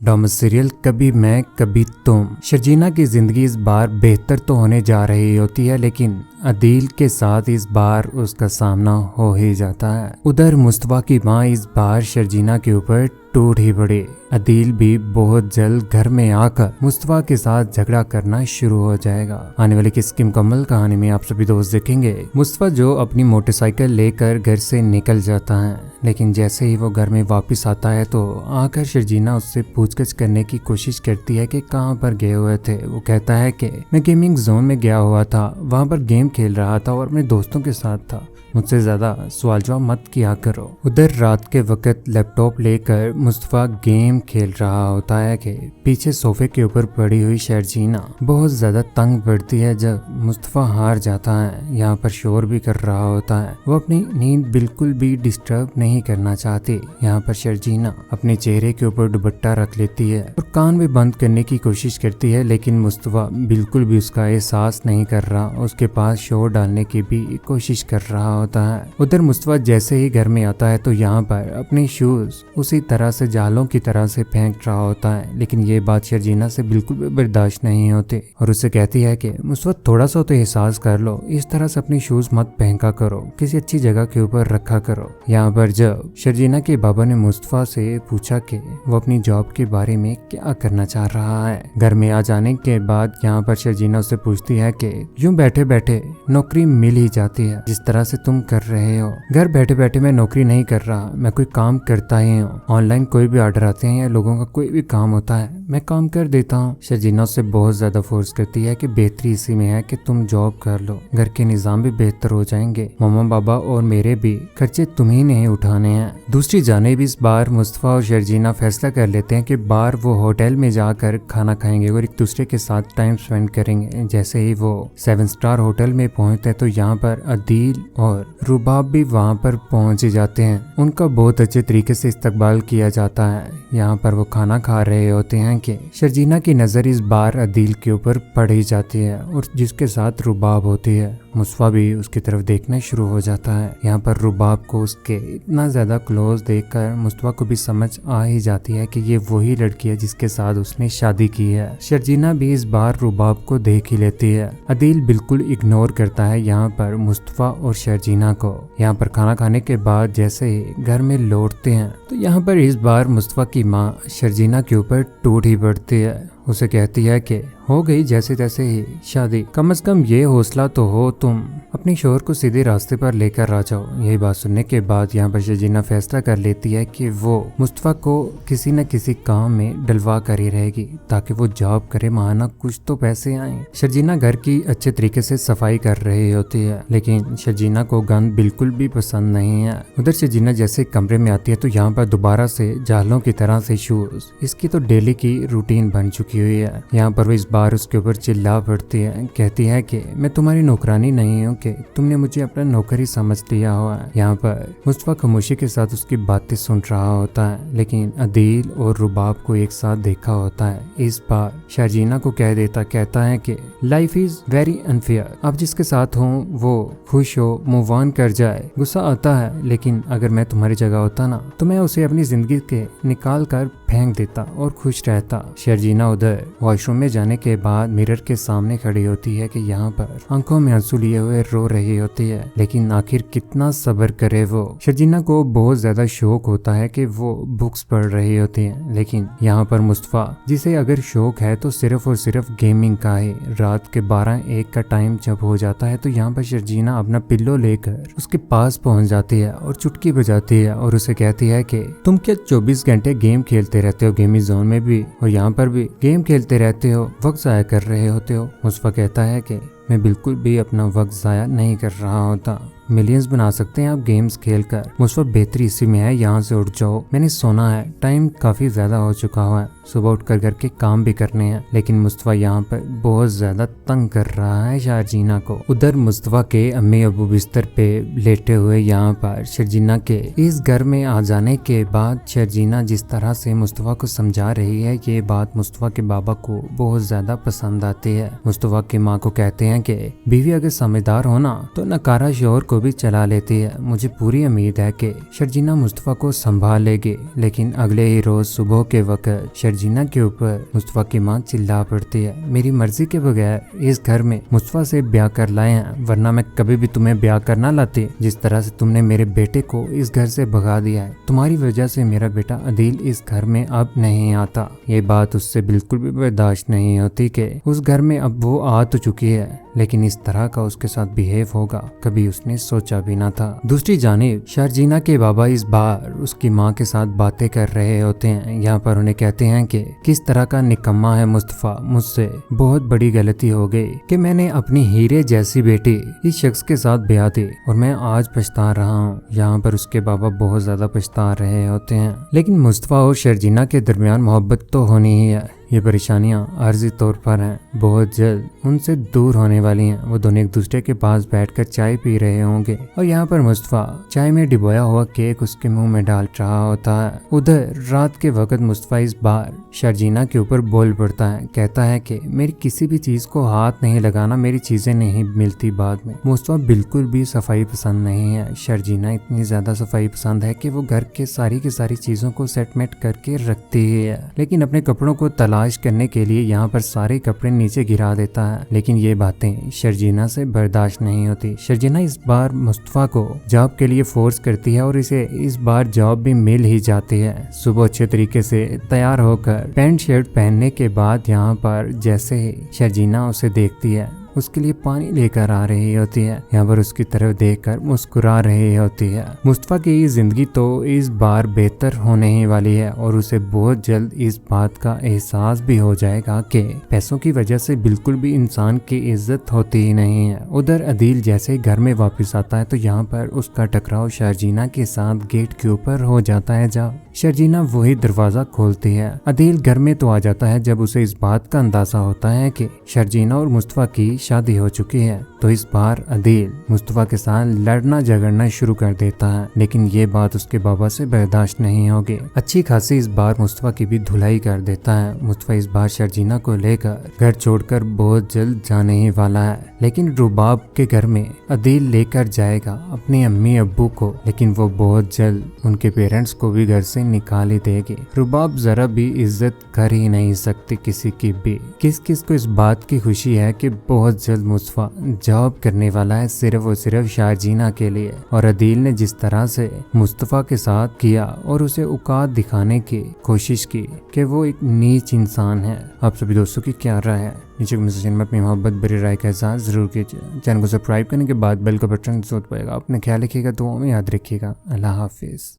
Drama serial कभी मैं कभी तुम। शर्जीना की जिंदगी इस बार बेहतर तो होने जा रही होती है, लेकिन अदील के साथ इस बार उसका सामना हो ही जाता है। उधर मुस्तफा की माँ इस बार शर्जीना के ऊपर टूट ही पड़ी। अदील भी बहुत जल्द घर में आकर मुस्तफा के साथ झगड़ा करना शुरू हो जाएगा। आने वाली किसकी मुकम्मल कहानी में आप सभी दोस्त देखेंगे। मुस्तफा जो अपनी मोटरसाइकिल लेकर घर से निकल जाता है, लेकिन जैसे ही वो घर में वापस आता है तो आकर शर्जीना उससे पूछताछ करने की कोशिश करती है कि कहाँ पर गए हुए थे। वो कहता है कि मैं गेमिंग जोन में गया हुआ था, वहाँ पर गेम खेल रहा था और अपने दोस्तों के साथ था, मुझसे ज्यादा सवाल जवाब मत किया करो। उधर रात के वक्त लैपटॉप लेकर मुस्तफा गेम खेल रहा होता है कि पीछे सोफे के ऊपर पड़ी हुई शर्जीना बहुत ज्यादा तंग पड़ती है जब मुस्तफा हार जाता है। यहाँ पर शोर भी कर रहा होता है, वो अपनी नींद बिल्कुल भी डिस्टर्ब नहीं करना चाहती। यहाँ पर शर्जीना अपने चेहरे के ऊपर दुपट्टा रख लेती है और कान भी बंद करने की कोशिश करती है, लेकिन मुस्तफा बिल्कुल भी उसका एहसास नहीं कर रहा, उसके पास शोर डालने की भी कोशिश कर रहा होता है। उधर मुस्तफा जैसे ही घर में आता है तो यहाँ पर अपने शूज उसी तरह से जालों की तरह से फेंक रहा होता है, लेकिन ये बात शर्जीना से बिल्कुल भी बर्दाश्त नहीं होती और उससे कहती है कि मुस्तफा थोड़ा सा तो एहसास कर लो, इस तरह से अपने शूज मत फेंका करो, किसी अच्छी जगह के ऊपर रखा करो। यहाँ पर जब शर्जीना के बाबा ने मुस्तफा से पूछा कि वो अपनी जॉब के बारे में क्या करना चाह रहा है, घर में आ जाने के बाद यहाँ पर शर्जीना उससे पूछती है कि यूं बैठे बैठे नौकरी मिल ही जाती है जिस तरह से तुम कर रहे हो। घर बैठे बैठे मैं नौकरी नहीं कर रहा, मैं कोई काम करता ही हूँ। ऑनलाइन कोई भी ऑर्डर आते हैं या लोगों का कोई भी काम होता है मैं काम कर देता हूँ। शर्जीना उससे बहुत ज्यादा फोर्स करती है कि बेहतरी इसी में है कि तुम जॉब कर लो, घर के निजाम भी बेहतर हो जाएंगे, मम्मा पापा और मेरे भी खर्चे तुम्ही नहीं उठाने हैं। दूसरी जानिब इस बार मुस्तफा और शर्जीना फैसला कर लेते हैं कि बाहर वो होटल में जाकर खाना खाएंगे और एक दूसरे के साथ टाइम स्पेंड करेंगे। जैसे ही वो 7 स्टार होटल में पहुंचते हैं तो यहाँ पर अदील और रुबाब भी वहां पर पहुंच जाते हैं। उनका बहुत अच्छे तरीके से इस्तकबाल किया जाता है। यहाँ पर वो खाना खा रहे होते हैं कि शर्जीना की नजर इस बार अदील के ऊपर पड़ ही जाती है और जिसके साथ रुबाब होती है। मुस्तफा भी उसकी तरफ देखना शुरू हो जाता है। यहाँ पर रुबाब को उसके इतना ज्यादा क्लोज देखकर मुस्तफा को भी समझ आ ही जाती है कि ये वही लड़की है जिसके साथ उसने शादी की है। शर्जीना भी इस बार रुबाब को देख ही लेती है। अदील बिल्कुल इग्नोर करता है यहाँ पर मुस्तफा और शर्जीना को। यहाँ पर खाना खाने के बाद जैसे ही घर में लौटते हैं तो यहाँ पर इस बार मुस्तफा की माँ शर्जीना के ऊपर टूट ही पड़ती है। उसे कहती है कि हो गई जैसे तैसे ही शादी, कम से कम ये हौसला तो हो तुम अपने शोहर को सीधे रास्ते पर लेकर आ जाओ। यही बात सुनने के बाद यहाँ पर शर्जीना फैसला कर लेती है कि वो मुस्तफा को किसी न किसी काम में डलवा कर ही रहेगी ताकि वो जॉब करे, माना कुछ तो पैसे आए। शर्जीना घर की अच्छे तरीके से सफाई कर रही होती है, लेकिन शर्जीना को गंद बिल्कुल भी पसंद नहीं है। उधर शर्जीना जैसे कमरे में आती है तो यहाँ पर दोबारा से जालों की तरह से शूज, इसकी तो डेली की रूटीन बन चुकी हुई है। यहाँ पर वो इस बार उसके ऊपर चिल्ला पड़ती है, कहती है कि मैं तुम्हारी नौकरानी नहीं हूँ कि तुमने मुझे अपना नौकर ही समझ लिया हुआ है। यहाँ पर मुस्तफा खामोशी के साथ उसकी बातें सुन रहा होता है, लेकिन अदील और रुबाब को एक साथ देखा होता है। इस बार शर्जीना को कहता है कि लाइफ इज वेरी अनफेयर, आप जिसके साथ हो वो खुश हो, मूव ऑन कर जाए। गुस्सा आता है, लेकिन अगर मैं तुम्हारी जगह होता ना तो मैं उसे अपनी जिंदगी के निकाल कर फेंक देता और खुश रहता। शर्जीना उधर वॉशरूम में जाने के बाद मिरर के सामने खड़ी होती है कि यहाँ पर आंखों में आंसू लिए हुए रो रही होती है, लेकिन आखिर कितना सब्र करे वो। शर्जीना को बहुत ज्यादा शौक होता है कि वो बुक्स पढ़ रही होती है, लेकिन यहाँ पर मुस्तफा जिसे अगर शौक है तो सिर्फ और सिर्फ गेमिंग का है। रात के 12-1 का टाइम जब हो जाता है तो यहाँ पर शर्जीना अपना पिल्लो लेकर उसके पास पहुंच जाती है और चुटकी बजाती है और उसे कहती है कि तुम क्या 24 घंटे गेम खेलते रहते हो, गेमिंग जोन में भी और यहाँ पर भी गेम खेलते रहते हो, वक्त जाया कर रहे होते हो। मुस्तफा कहता है कि मैं बिल्कुल भी अपना वक्त जाया नहीं कर रहा होता, मिलियंस बना सकते हैं आप गेम्स खेलकर। मुस्तफा बेहतरी इसी में है, यहाँ से उठ जाओ, मैंने सोना है, टाइम काफी ज्यादा हो चुका हुआ है, सुबह उठकर घर के काम भी करने हैं। लेकिन मुस्तफा यहाँ पर बहुत ज्यादा तंग कर रहा है शर्जीना को। उधर मुस्तफा के अम्मी अबू बिस्तर पे लेटे हुए यहाँ पर शर्जीना के इस घर में आ जाने के बाद शर्जीना जिस तरह से मुस्तफा को समझा रही है, ये बात मुस्तफा के बाबा को बहुत ज्यादा पसंद आती है। मुस्तफा की माँ को कहते हैं हैं कि बीवी अगर समझदार हो ना तो नकारा शोहर को भी चला लेती है। मुझे पूरी उम्मीद है कि शर्जीना मुस्तफ़ा को संभाल लेगी। लेकिन अगले ही रोज सुबह के वक्त शर्जीना के ऊपर मुस्तफ़ा की माँ चिल्ला पड़ती है, मेरी मर्जी के बगैर इस घर में मुस्तफ़ा से ब्याह कर लाए हैं, वरना मैं कभी भी तुम्हें ब्याह करना लाती। जिस तरह से तुमने मेरे बेटे को इस घर से भगा दिया है, तुम्हारी वजह से मेरा बेटा अदील इस घर में अब नहीं आता। ये बात उससे बिल्कुल भी बर्दाश्त नहीं होती कि उस घर में अब वो आ तो चुकी है, लेकिन इस तरह का उसके साथ बिहेव होगा कभी उसने सोचा भी ना था। दूसरी जानिब शर्जीना के बाबा इस बार उसकी माँ के साथ बातें कर रहे होते हैं। यहाँ पर उन्हें कहते हैं कि किस तरह का निकम्मा है मुस्तफ़ा, मुझसे बहुत बड़ी गलती हो गई कि मैंने अपनी हीरे जैसी बेटी इस शख्स के साथ ब्याह दी और मैं आज पछता रहा हूँ। यहाँ पर उसके बाबा बहुत ज्यादा पछता रहे होते हैं। लेकिन मुस्तफ़ा और शर्जीना के दरमियान मोहब्बत तो होनी ही है। ये परेशानियां आर्जी तौर पर हैं, बहुत जल्द उनसे दूर होने वाली हैं। वो दोनों एक दूसरे के पास बैठकर चाय पी रहे होंगे और यहाँ पर मुस्तफ़ा चाय में डिबोया हुआ केक उसके मुंह में डाल रहा होता है। उधर रात के वक्त मुस्तफ़ा इस बार शर्जीना के ऊपर बोल पड़ता है, कहता है कि मेरी किसी भी चीज को हाथ नहीं लगाना, मेरी चीजें नहीं मिलती बाद में। मुस्तफ़ा बिल्कुल भी सफाई पसंद नहीं है। शर्जीना इतनी ज्यादा सफाई पसंद है कि वो घर के सारी की सारी चीजों को सेटमेट करके रखती ही है, लेकिन अपने कपड़ों को तलाश करने के लिए यहाँ पर सारे कपड़े नीचे गिरा देता है। लेकिन ये बातें शर्जीना से बर्दाश्त नहीं होती। शर्जीना इस बार मुस्तफ़ा को जॉब के लिए फोर्स करती है और इसे इस बार जॉब भी मिल ही जाती है। सुबह अच्छे तरीके से तैयार होकर पैंट शर्ट पहनने के बाद यहाँ पर जैसे ही शर्जीना उसे देखती है, उसके लिए पानी लेकर आ रही होती है। यहाँ पर उसकी तरफ देखकर मुस्कुरा रही होती है। मुस्तफ़ा की जिंदगी तो इस बार बेहतर होने ही वाली है और उसे बहुत जल्द इस बात का एहसास भी हो जाएगा कि पैसों की वजह से बिल्कुल भी इंसान की इज्जत होती ही नहीं है। उधर अदील जैसे ही घर में वापस आता है तो यहाँ पर उसका टकराव शर्जीना के साथ गेट के ऊपर हो जाता है। जब शर्जीना वही दरवाजा खोलती है, अदील घर में तो आ जाता है। जब उसे इस बात का अंदाजा होता है कि शर्जीना और मुस्तफ़ा की शादी हो चुकी है तो इस बार अदील मुस्तफ़ा के साथ लड़ना झगड़ना शुरू कर देता है। लेकिन ये बात उसके बाबा से बर्दाश्त नहीं होगी। अच्छी खासी इस बार मुस्तफ़ा की भी धुलाई कर देता है। मुस्तफ़ा इस बार शर्जीना को लेकर घर छोड़कर बहुत जल्द जाने ही वाला है, लेकिन रुबाब के घर में अदील लेकर जाएगा अपनी अम्मी अब्बू को, लेकिन वो बहुत जल्द उनके पेरेंट्स को भी घर से निकाल ही देगी। रुबाब जरा भी इज्जत कर ही नहीं सकती किसी की भी। किस किस को इस बात की खुशी है कि बहुत जल्द मुस्तफ़ा जॉब करने वाला है सिर्फ और सिर्फ शर्जीना के लिए। और अदील ने जिस तरह से मुस्तफ़ा के साथ किया और उसे औकात दिखाने की कोशिश की कि वो एक नीच इंसान है। आप सभी दोस्तों की क्या राय है? नीचे कमेंट सेक्शन में अपनी मोहब्बत भरी राय का एहसास जरूर कीजिए। चैनल को सब्सक्राइब करने के बाद बेल का बटन जरूर दबाइएगा। अपने ख्याल रखिएगा, दुआओं में याद रखिएगा। अल्लाह हाफिज।